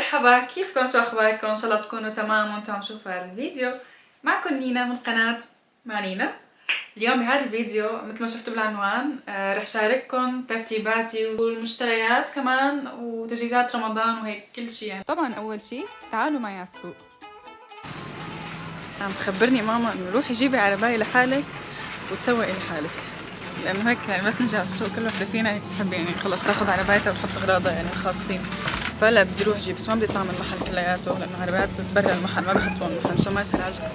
مرحبا، كيفكم؟ شو اخباركم؟ ان شاء الله تكونوا تمام وانتم عم تشوفوا هذا الفيديو. معكم نينا من قناة مع نينا. اليوم بهذا الفيديو مثل ما شفتوا بالعنوان رح شارككم ترتيباتي والمشتريات كمان وتجهيزات رمضان وهيك كل شيء يعني. طبعا اول شيء تعالوا معي على السوق. عم تخبرني ماما انه روحي جيبي عرباية لحالك وتسوقي لحالك، لانه هيك يعني بس نجي على السوق كل وحده فينا هيك تحب يعني خلص تاخذ عربايتها وتحط اغراضها يعني الخاصين. فلا بدي اروح جيب، بس ما بدي اطلع من المحل كلياته لانه عربيات برا المحل ما بحطوها المحل مشان ما يصير عجق.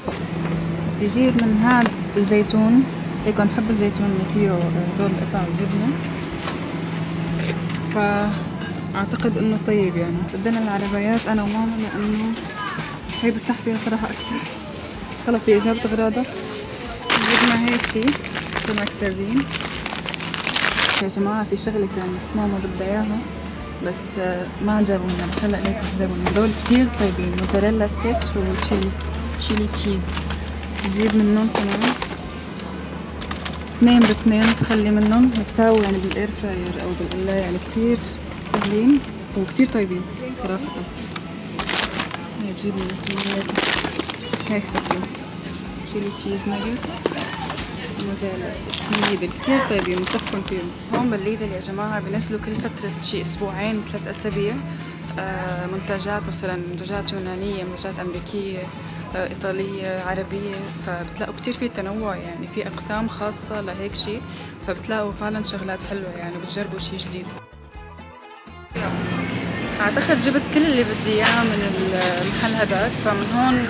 بدي اجيب من هاد الزيتون، هيك بحب الزيتون اللي فيه هدول قطع جبنه، فاعتقد انه طيب يعني. بدنا العربيات انا وماما لانه هي برتاح فيها صراحه اكثر. خلص هي جابت اغراضها، جبنا هيك شيء سمك سردين. يا جماعه في شغله كانت ماما بدها اياها بس ما عجبونا، بس هلا هيك عجبونا. هدول كتير طيبين، موتزاريلا ستيكس تشيلي تشيز. بجيب منهم كمان 2 ب2، بخلي منهم بتساوي يعني بالاير فراير او بالقلاية، يعني كتير سهلين وكتير طيبين صراحة. هي بجيب هيك شكله تشيلي تشيز ناجتس موزاريلا ستيكس من ليدل، كتير طيبين بنصحكم فيهم. هون بالليدل يا جماعة بينزلوا كل فترة شي اسبوعين 3 اسابيع منتجات، مثلا منتجات يونانية، منتجات امريكية، ايطالية، عربية، فبتلاقوا كتير في تنوع يعني، في اقسام خاصة لهيك شي، فبتلاقوا فعلا شغلات حلوة يعني، بتجربوا شي جديد. اعتقد جبت كل اللي بدي اياه من المحل هداك، فمن هون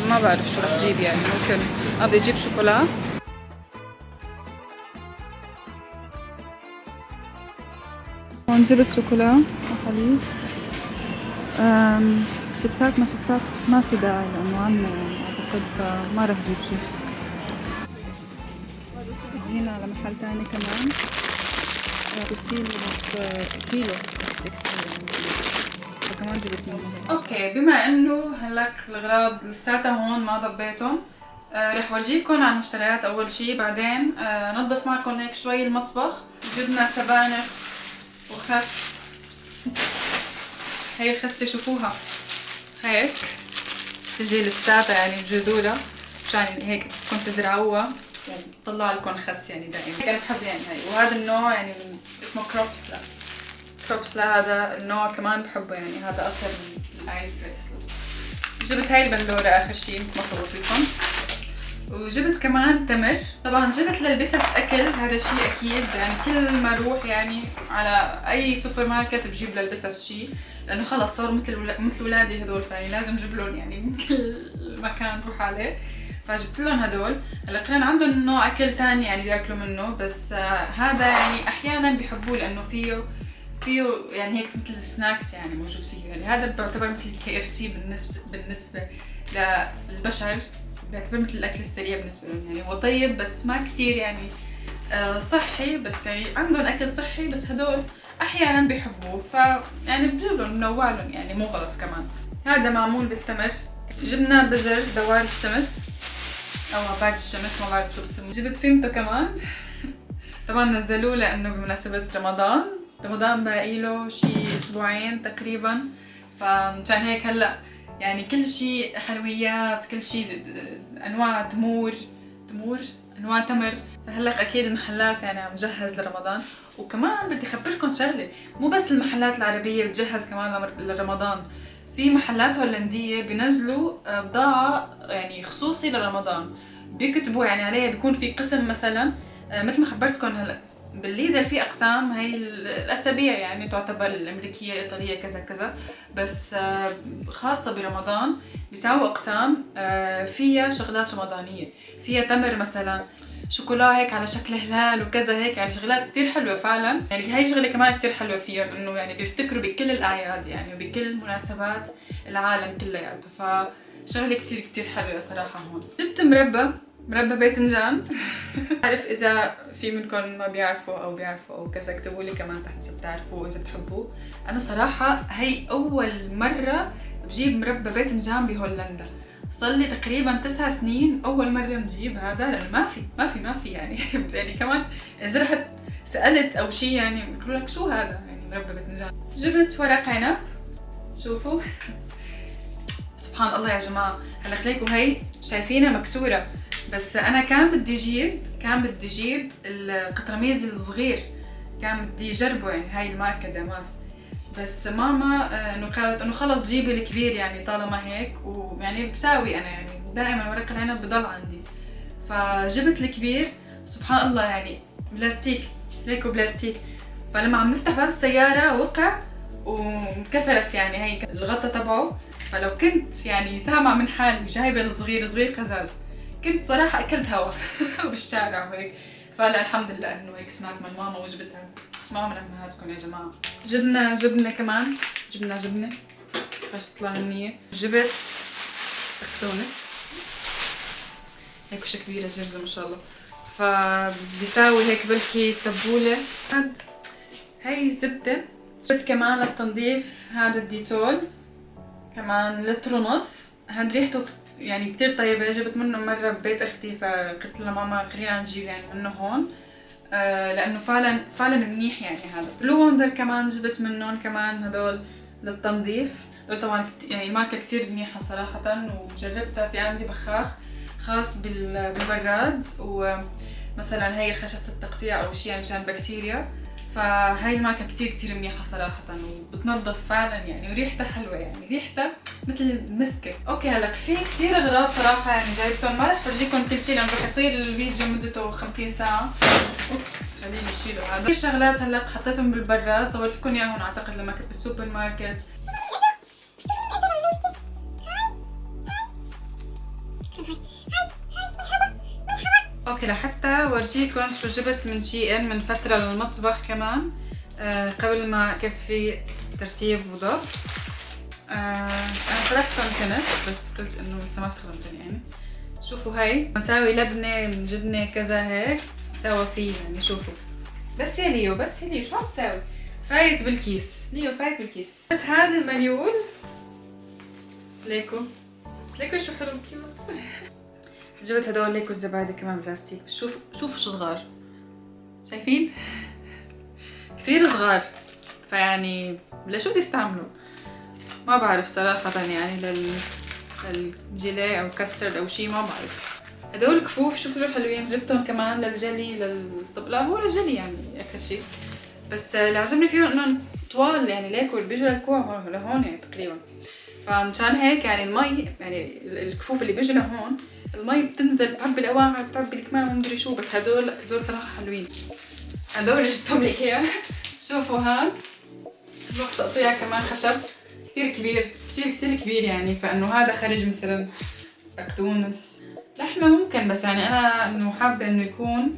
ما بعرف شو رح جيب يعني. ممكن بدي اجيب شوكولا، هون جبت شوكولا وحليب. ستات ما في داعي لانه عنا يعني اعتقد، فما رح جيب شيء. جينا على محل تاني كمان بسيلو، بس كيلو 6 يعني، فكمان جبت منه. اوكي، بما انه هلك الاغراض لساتها هون ما ضبيتهم، رح ورجيكم على المشتريات اول شي، بعدين نظف معكم هيك شوي المطبخ. جبنا سبانخ وخس، هي الخسة شوفوها هيك تجي لساتها يعني بجذورها، مشان هيك اذا بدكم تزرعوها يعني بتطلع لكم خس يعني دائما. هيك انا بحب يعني هاي، وهذا النوع يعني اسمه كروبس لا هذا النوع كمان بحبه يعني، هذا اطيب من الايس بريس. جبت هاي البندورة اخر شي ما صورت لكم، وجبت كمان تمر. طبعا جبت للبسس اكل، هذا شيء اكيد يعني، كل ما اروح يعني على اي سوبر ماركت بجيب للبسس شيء، لانه خلص صاروا مثل ولادي هدول، فيعني لازم اجيب لهم يعني من كل مكان بروح عليه، فجبت لهم هدول. هلا كمان عندهم نوع اكل ثاني يعني بياكلوا منه، بس هذا يعني احيانا بيحبوه لانه فيه يعني هيك مثل سناكس يعني موجود فيه، يعني هذا بيعتبر مثل KFC بالنسبه للبشر، بيعتبر مثل الاكل السريع بالنسبه لهم يعني. هو طيب بس ما كتير يعني صحي، بس يعني عندهم اكل صحي، بس هدول احيانا بيحبوه، ف يعني بجيب لهم منوع لهم يعني، مو غلط كمان. هذا معمول بالتمر. جبنا بزر دوار الشمس او عباد الشمس، ما بعرف شو بسموه. جبت فيمتو كمان طبعا نزلوه لانه بمناسبه رمضان باقي له شي اسبوعين تقريبا، فمشان هيك هلا يعني كل شيء حلويات، كل شيء انواع تمور انواع تمر، فهلا اكيد المحلات يعني عم تجهز لرمضان. وكمان بدي اخبركم شغله، مو بس المحلات العربيه بتجهز كمان لرمضان، في محلات هولنديه بينزلوا بضاعه يعني خصوصي لرمضان، بيكتبوا يعني عليها، بيكون في قسم مثلا مثل ما خبرتكم هلا بالليدل في اقسام، هي الاسابيع يعني تعتبر الامريكيه الايطاليه كذا كذا، بس خاصه برمضان بيساووا اقسام فيها شغلات رمضانيه، فيها تمر مثلا، شوكولا هيك على شكل هلال وكذا هيك، يعني شغلات كتير حلوه فعلا يعني. هاي شغله كمان كتير حلوه فيهم، انه يعني بيفتكروا بكل الاعياد يعني وبكل مناسبات العالم كلياته، فشغله كتير حلوه صراحه. هون جبت مربى باذنجان بعرف اذا في منكم ما بيعرفوا او كذا، اكتبوا لي كمان تحت اذا بتعرفوا اذا بتحبوه. انا صراحه هي اول مره بجيب مربى باذنجان بهولندا، صار لي تقريبا 9 سنين اول مره نجيب هذا، لانه ما في يعني يعني كمان اذا رحت سالت او شيء يعني بيقولوا لك شو هذا يعني مربى باذنجان. جبت ورق عنب شوفوا سبحان الله يا جماعة. هلا خليكوا هي شايفينها مكسورة، بس أنا كان بدي أجيب القطرميز الصغير، كان بدي أجربه يعني هاي الماركة داماس، بس ماما إنه قالت إنه خلص جيبي الكبير يعني طالما هيك، ويعني بساوي أنا يعني دائما ورق العنب بضل عندي، فجبت الكبير. سبحان الله يعني بلاستيك، ليكو بلاستيك، فلما عم نفتح باب السيارة وقع وانكسرت يعني هي الغطا تبعه. فلو كنت يعني سامع من حالي جايبه الصغير قزاز، كنت صراحه اكلت هوا بالشارع وهيك. فلا الحمد لله انه هيك سمعت من ماما وجبتها. اسمعوا من امهاتكم يا جماعه. جبنه كمان، جبنه باش تطلع هنيه. جبت بقدونس هيك وش كبيره جرزه ما شاء الله، فبيساوي هيك بلكي تبوله. هاي الزبده. جبت كمان للتنظيف هذا الديتول كمان لتر ونص، هاد ريحته يعني كتير طيبة. جبت منه مرة ببيت اختي، فقلت لها ماما خلينا نجيب يعني منه هون، لانه فعلا منيح يعني. هذا بلو وندر كمان جبت منهم كمان هدول للتنظيف. هدول طبعا يعني ماركة كتير منيحة صراحة، وجربتها. في عندي بخاخ خاص بالبراد، ومثلا هي خشبة التقطيع او شيء مشان بكتيريا، فهاي الماركة كتير منيحة صراحة، وبتنظف فعلا يعني، وريحتها حلوة يعني، ريحتها مثل المسكة. اوكي هلا في كتير اغراض صراحة يعني جايبتهم، ما رح فرجيكم كل شيء لانه رح يصير الفيديو مدته 50 ساعة. اوبس خليني اشيله هذا. في شغلات هلا حطيتهم بالبراد، صورت لكم اياهم اعتقد لما كنت بالسوبر ماركت. اوكي لحتى اورجيكم شو جبت من شي من فترة للمطبخ كمان، قبل ما اكفي ترتيب وضبط. انا فتحتهم كنت، بس قلت انه لسه ما استخدمتهم يعني. شوفوا هاي نساوي لبنة جبنة كذا هيك سوا فيه يعني. شوفوا بس يا ليو شو عم تساوي؟ فايت بالكيس ليو، فايت بالكيس. هذا المريول ليكو شو حلو كيوت. جبت هدول ليكو الزبادي كمان بلاستيك، بس شوفوا شو صغار، شايفين؟ كثير صغار، فيعني لشو بدي استعملوا؟ ما بعرف صراحة يعني للجيلي او كاسترد او شي، ما بعرف. هدول كفوف شوفوا شو حلوين، جبتهم كمان للجلي طب لا هو للجلي يعني اكثر شي، بس اللي عجبني فيهم انهم طوال يعني ليكو بيجوا للكوع لهون يعني تقريبا، فمشان هيك يعني المي يعني الكفوف اللي بيجوا لهون المي بتنزل بتعبي الاواعي بتعبي الكمام ومدري شو، بس هدول صراحه حلوين. هدول اللي جبتهم لك اياه. شوفوا هاد روح تقطيع كمان خشب كتير كبير، كتير كبير يعني، فانه هذا خرج مثلا بقدونس لحمه ممكن، بس يعني انا انه حابه انه يكون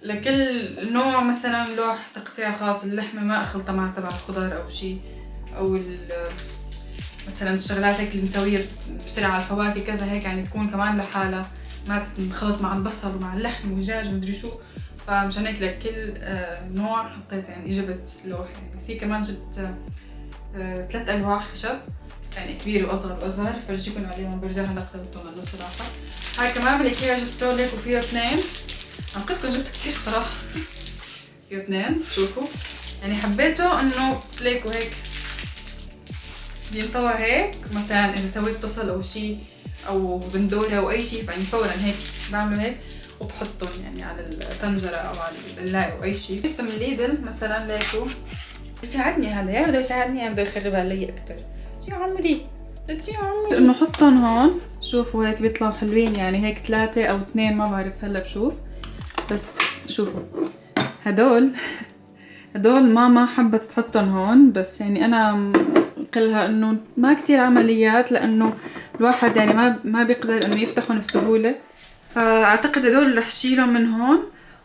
لكل نوع مثلا لوح تقطيع خاص. اللحمه ما اخلطها مع تبع الخضار او شيء، او مثلا الشغلات هيك اللي مسوية بسرعة على الفواكه كذا هيك يعني تكون كمان لحالها، ما تنخلط مع البصل ومع اللحم والدجاج ومدري شو. فمشان هيك لكل نوع حطيت يعني جبت لوح يعني. في كمان جبت 3 ألواح خشب يعني كبير واصغر فرجيكم عليهم برجع هلا اخذتهم لانه صراحة. هاي كمان بالايكيا جبته ليك وفيه 2. عم قلتلكم جبت كثير صراحة. فيه 2 شوفوا يعني حبيته انه ليكو هيك بينطوى هيك، مثلا اذا سويت بصل او شيء او بندوره او اي شيء فاني فورا هيك بعمله هيك وبحطهم يعني على الطنجره او على البلاعه او اي شيء. جبته من ليدل مثلا ليكو يساعدني هذا، يا بده يساعدني يا بده يخرب علي اكثر. يا عمري انه حطهم هون. شوفوا هيك بيطلعوا حلوين يعني، هيك 3 أو 2 ما بعرف هلا بشوف، بس شوفوا هدول ماما حبت تحطهم هون، بس يعني انا قلها انه ما كتير عمليات لانه الواحد يعني ما بيقدر انه يفتحهم بسهولة، فاعتقد هدول رح شيلهم من هون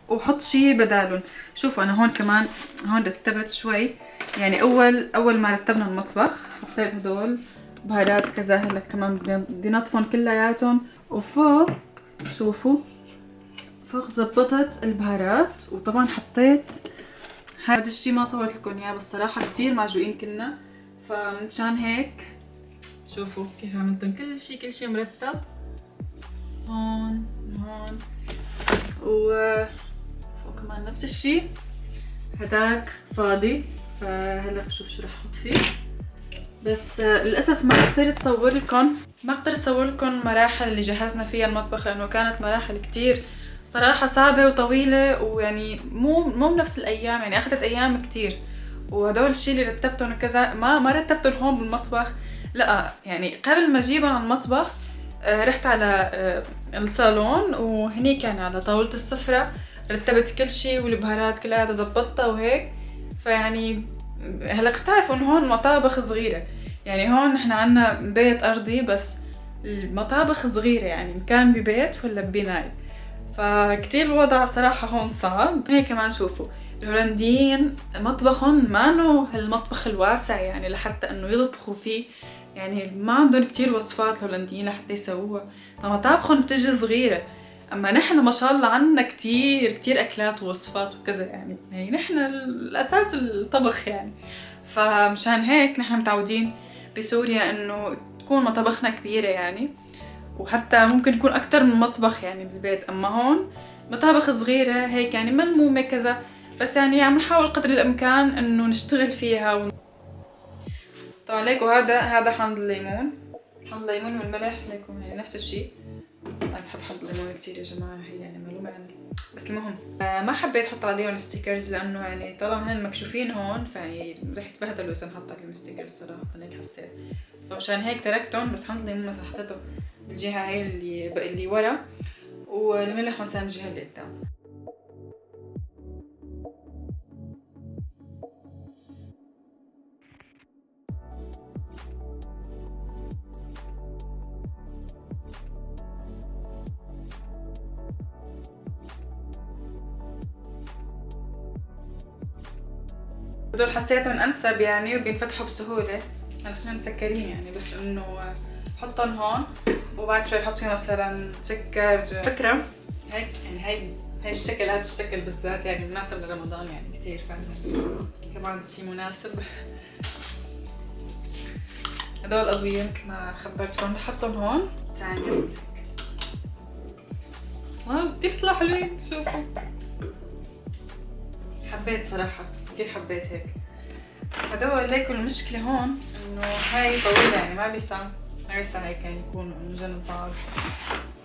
وحط شي بدالهم. شوفوا انا هون كمان هون رتبت شوي يعني، اول ما رتبنا المطبخ حطيت هدول بهارات كذا. هلا كمان بدي نطفهم كلياتهم، وفوق شوفوا فوق زبطت البهارات، وطبعا حطيت هذا الشي ما صورت لكم اياه بس صراحه كتير معجوقين كنا، فمشان هيك شوفوا كيف عملتهم كل شي مرتب هون وفوق كمان نفس الشي. هداك فاضي، فهلا بشوف شو رح احط فيه. بس للاسف ما قدرت اصور لكم مراحل اللي جهزنا فيها المطبخ، لانه كانت مراحل كتير صراحة صعبة وطويلة، ويعني مو بنفس الايام، يعني اخذت ايام كتير. وهدول الشيء اللي رتبتهم وكذا ما رتبتهم هون بالمطبخ، لا يعني قبل ما اجيبهم على المطبخ رحت على الصالون، وهنيك يعني على طاولة السفرة رتبت كل شيء، والبهارات كلها زبطتها وهيك. فيعني هلا بتعرفوا انه هون مطابخ صغيرة، يعني هون نحن عنا بيت ارضي بس المطابخ صغيرة، يعني كان ببيت ولا ببناية. فكتير الوضع صراحة هون صعب. هيك كمان شوفوا الهولنديين مطبخهم مانو هالمطبخ الواسع، يعني لحتى انه يطبخوا فيه، يعني ما عندهم كتير وصفات الهولنديين لحتى يسووها، فمطابخهم بتجي صغيرة. اما نحن ما شاء الله عنا كتير كتير اكلات ووصفات وكذا، يعني نحن الاساس الطبخ يعني. فمشان هيك نحن متعودين بسوريا انه تكون مطابخنا كبيرة يعني، وحتى ممكن يكون اكتر من مطبخ يعني بالبيت. اما هون مطابخ صغيرة هيك يعني ملمومة كذا، بس يعني عم نحاول قدر الامكان انه نشتغل فيها طبعا ليكو هذا حمض الليمون، حمض الليمون والملح ليكو يعني نفس الشيء. انا بحب حمض الليمون كتير يا جماعة، هي يعني معلومة عني. بس المهم ما حبيت احط عليهم ستيكرز، لانه يعني طالما هن مكشوفين هون فيعني رح يتبهدلوا اذا نحط عليهم ستيكرز صراحة، هيك حسيت. فمشان هيك تركتهم، بس حمض الليمون مثلا حطيته بالجهة هاي اللي ورا، والملح مثلا بالجهة اللي قدام. هدول حسيتهم انسب يعني وبينفتحوا بسهولة، هلا احنا مسكرين يعني، بس انه بحطهم هون وبعد شوي بحط فيه مثلا سكر فكرة هيك يعني. هاي الشكل، هذا الشكل بالذات يعني مناسب لرمضان يعني كتير، فاهمة؟ كمان شي مناسب. هدول الأضوية مثل ما خبرتكم بحطهم هون ثانية. واو كتير طلعوا حلوين، شوفوا حبيت صراحة كتير حبيت هيك. هدول ليكوا المشكلة هون انه هاي طويلة يعني ما بيسع هيك يعني يكونوا انه جنب بعض،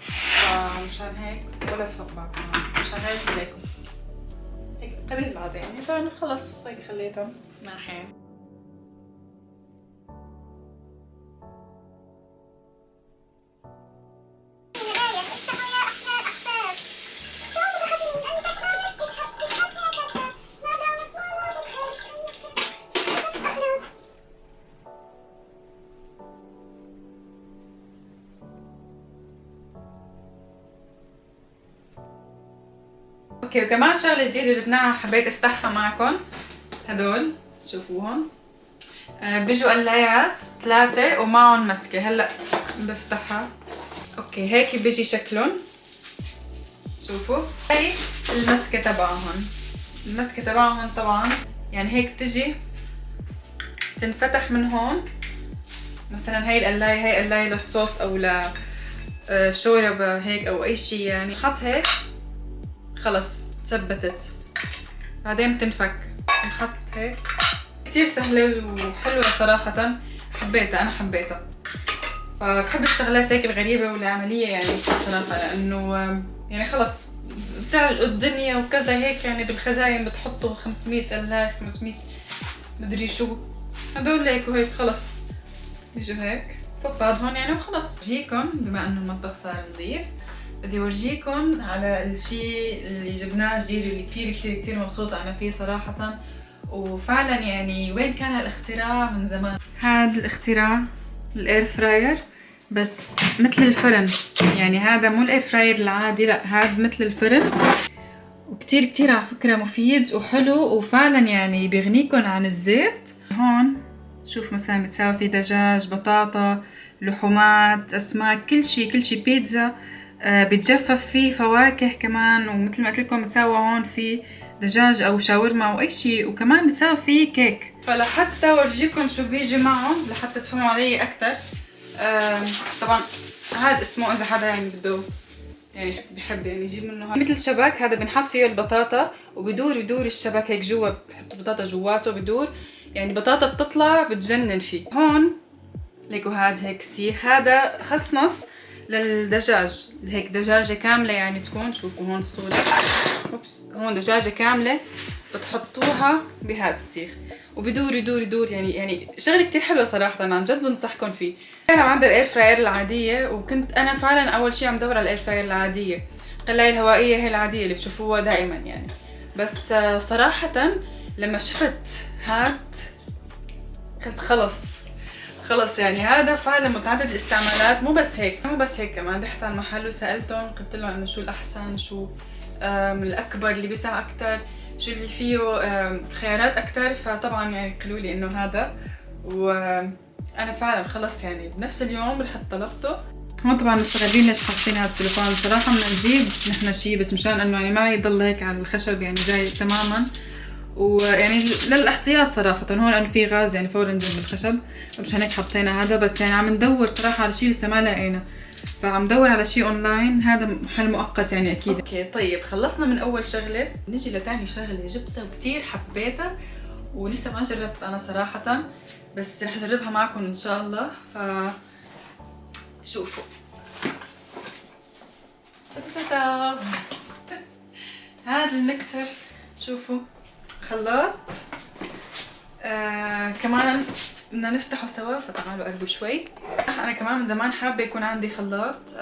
فمشان هيك ولا فوق بعض، مشان هيك ليكوا هيك قبل بعض يعني، فانا خلص هيك خليتهم ناحيين. اوكي، وكمان شغله جديده جبناها حبيت افتحها معكم. هدول تشوفوهم بيجوا قلايات 3 ومعهم مسكه. هلا بفتحها. اوكي هيك بيجي شكلهم، شوفوا هي المسكه تبعهم. المسكه تبعهم طبعا يعني هيك بتجي تنفتح من هون. مثلا هي القلايه، هي قلايه للصوص او لشوربه هيك او اي شيء يعني، حط هيك خلص تثبتت، بعدين بتنفك نحط هيك. كتير سهلة وحلوة صراحة، حبيتها، أنا حبيتها. فبحب الشغلات هيك الغريبة والعملية يعني صراحة، لأنه يعني خلص بتعرف الدنيا وكذا هيك يعني بالخزاين بتحطوا 500 قلاية 500 مدري شو. هدول هيك وهيك خلص بيجوا هيك فوق بعض هون يعني وخلص. جيكم بما إنه المطبخ صار نظيف بدي اورجيكم على الشيء اللي جبناه جديد واللي كتير كتير كتير مبسوطة أنا فيه صراحة. وفعلا يعني وين كان هالاختراع من زمان. هذا الاختراع الاير فراير بس مثل الفرن، يعني هذا مو الاير فراير العادي، لا هذا مثل الفرن، وكتير كتير على فكرة مفيد وحلو، وفعلا يعني بيغنيكم عن الزيت. هون شوف مثلا بتساوي فيه دجاج، بطاطا، لحومات، اسماك، كل شي بيتزا، بتجفف فيه فواكه كمان، ومثل ما قلت لكم بتساوي هون في دجاج او شاورما او اي شيء، وكمان بتساوي فيه كيك. فلحتى اورجيكم شو بيجي معه لحتى تفهموا علي اكثر. طبعا هذا اسمه اذا حدا يعني بده يعني بحب يعني يجيب منه مثل الشبك، هذا بنحط فيه البطاطا وبدور الشبك هيك جوا، بحطوا البطاطا جواته بدور يعني بطاطا بتطلع بتجنن فيه. هون ليكوا هاد هيك سيخ، هذا خصنص للدجاج، هيك دجاجة كاملة يعني تكون. شوفوا هون الصورة، اوبس، هون دجاجة كاملة بتحطوها بهذا السيخ وبدور يدور يدور. يعني شغله كتير حلوه صراحه، عن جد بنصحكم فيه. انا عندي الاير فراير العاديه، وكنت انا فعلا اول شيء عم دور على الاير فراير العاديه، القلاية الهوائيه هي العاديه اللي بتشوفوها دائما يعني. بس صراحه لما شفت هاد قلت خلص يعني هذا فعلا متعدد الاستعمالات. مو بس هيك كمان رحت على المحل وسالتهم، قلت لهم انه شو الاحسن، شو الاكبر اللي بيسع اكثر، شو اللي فيه خيارات اكثر. فطبعا يعني قالوا لي انه هذا، وانا فعلا خلص يعني بنفس اليوم رحت طلبته. هون طبعا مستغربين ليش حاطين هذا السلوفان. بصراحه بدنا نجيب نحن شيء بس مشان انه يعني ما يضل هيك على الخشب يعني جاي تماما، ويعني للاحتياط صراحه. هون لانه في غاز يعني فورا جنب الخشب، مشان هيك حطينا هذا. بس يعني عم ندور صراحه على شيء لسه ما لقينا، فعم ندور على شيء اونلاين. هذا حل مؤقت يعني اكيد. اوكي طيب خلصنا من اول شغله، نجي لثاني شغله جبتها وكثير حبيتها ولسه ما جربت انا صراحه، بس رح اجربها معكم ان شاء الله. ف شوفوا هذا المكسر، شوفوا خلاط كمان بدنا نفتحه سوا، فتعالوا قربوا شوي. انا كمان من زمان حابه يكون عندي خلاط.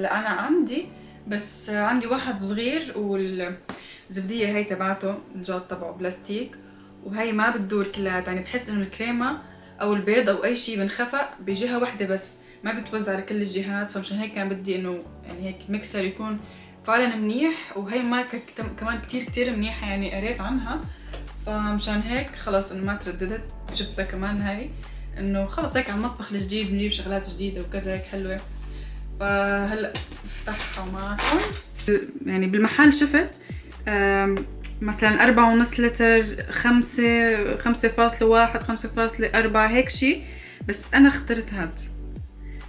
لا انا عندي، بس عندي واحد صغير، والزبديه هي تبعته الجاد تبعه بلاستيك، وهي ما بتدور كلها. يعني بحس انه الكريمه او البيض او اي شيء بنخفق بجهه واحده بس، ما بتوزع على كل الجهات. فمشان هيك كان بدي انه يعني هيك ميكسر يكون فعلا منيح. وهي ماركه كمان كتير منيحه يعني، قريت عنها. فمشان هيك خلاص انه ما ترددت، جبتها كمان هاي، انه خلص هيك على المطبخ الجديد بنجيب شغلات جديده وكذا هيك حلوه. فهلا بفتحها معكم. يعني بالمحل شفت مثلا 4.5 لتر، 5.1 5.4 هيك شيء، بس انا اخترت هاد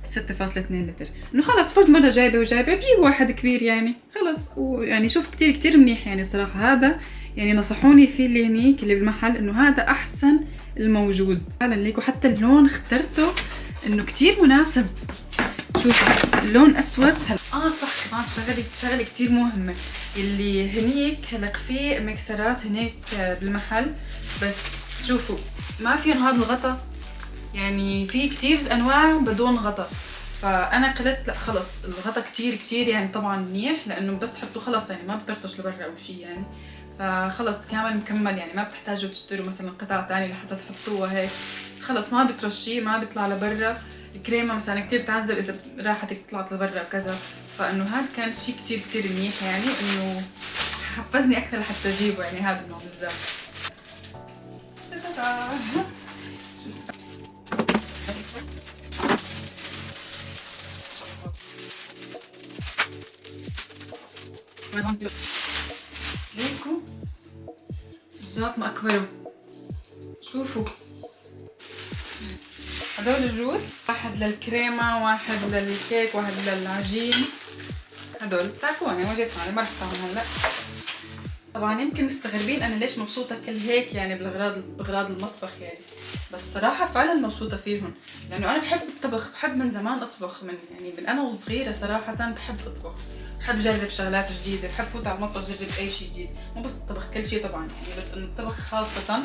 6.2 لتر. انه خلص فرد مره جايبه بجيب واحد كبير يعني خلص. ويعني شوف كتير منيح يعني صراحه. هذا يعني نصحوني فيه اللي هنيك اللي بالمحل انه هذا احسن الموجود فعلا ليكوا. حتى اللون اخترته انه كتير مناسب. شوفوا اللون اسود. صح كمان شغله كتير مهمه، اللي هنيك هلق في مكسرات هنيك بالمحل، بس شوفوا ما فيهم هذا الغطا، يعني في كتير انواع بدون غطا. فانا قلت لا خلص الغطا كتير يعني طبعا منيح، لانه بس تحطوه خلص يعني ما بترطش لبرا او شيء يعني. فخلص كامل مكمل يعني، ما بتحتاجوا تشتروا مثلا قطع تانية لحتى تحطوها هيك. خلص ما بترشيه، ما بيطلع لبرا. الكريمه مثلا كتير بتعذب اذا راحت طلعت لبرا وكذا. فانه هذا كان شيء كتير منيح يعني، انه حفزني اكثر لحتى اجيبه يعني هذا النوع بالذات. ليكو جات مأكبره. شوفوا هدول الروس، واحد للكريمة، واحد للكيك، واحد للعجين. هدول بتعرفون يعني وجدت معي، ما رح افتحهم هلا. طبعا يمكن مستغربين انا ليش مبسوطة كل هيك يعني باغراض المطبخ يعني، بس صراحة فعلا مبسوطة فيهم، لانه انا بحب الطبخ، بحب من زمان اطبخ، من انا وصغيرة صراحة بحب اطبخ، بحب اجرب شغلات جديدة، بحب فوت على المطبخ اجرب اي شيء جديد. مو بس الطبخ، كل شيء طبعا يعني، بس انه الطبخ خاصة.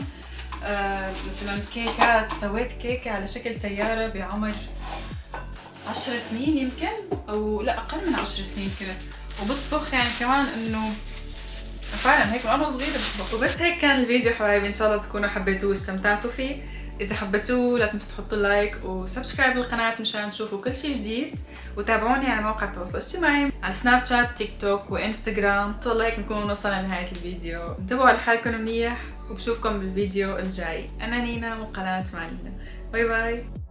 مثلا كيكات، سويت كيكة على شكل سيارة بعمر 10 سنين يمكن، او لا اقل من 10 سنين كنت، وبطبخ يعني كمان انه فعلا هيك وانا صغيرة بطبخ. وبس هيك كان الفيديو حبايبي، ان شاء الله تكونوا حبيتوه واستمتعتوا فيه. اذا حبيتوه لا تنسوا تحطوا لايك وسبسكرايب للقناة مشان تشوفوا كل شيء جديد، وتابعوني على مواقع التواصل الاجتماعي على سناب شات، تيك توك وانستغرام. والله هيك نكون وصلنا لنهاية الفيديو. انتبهوا على حالكم منيح، وبشوفكم بالفيديو الجاي. انا نينا من قناة مع نينا. باي باي.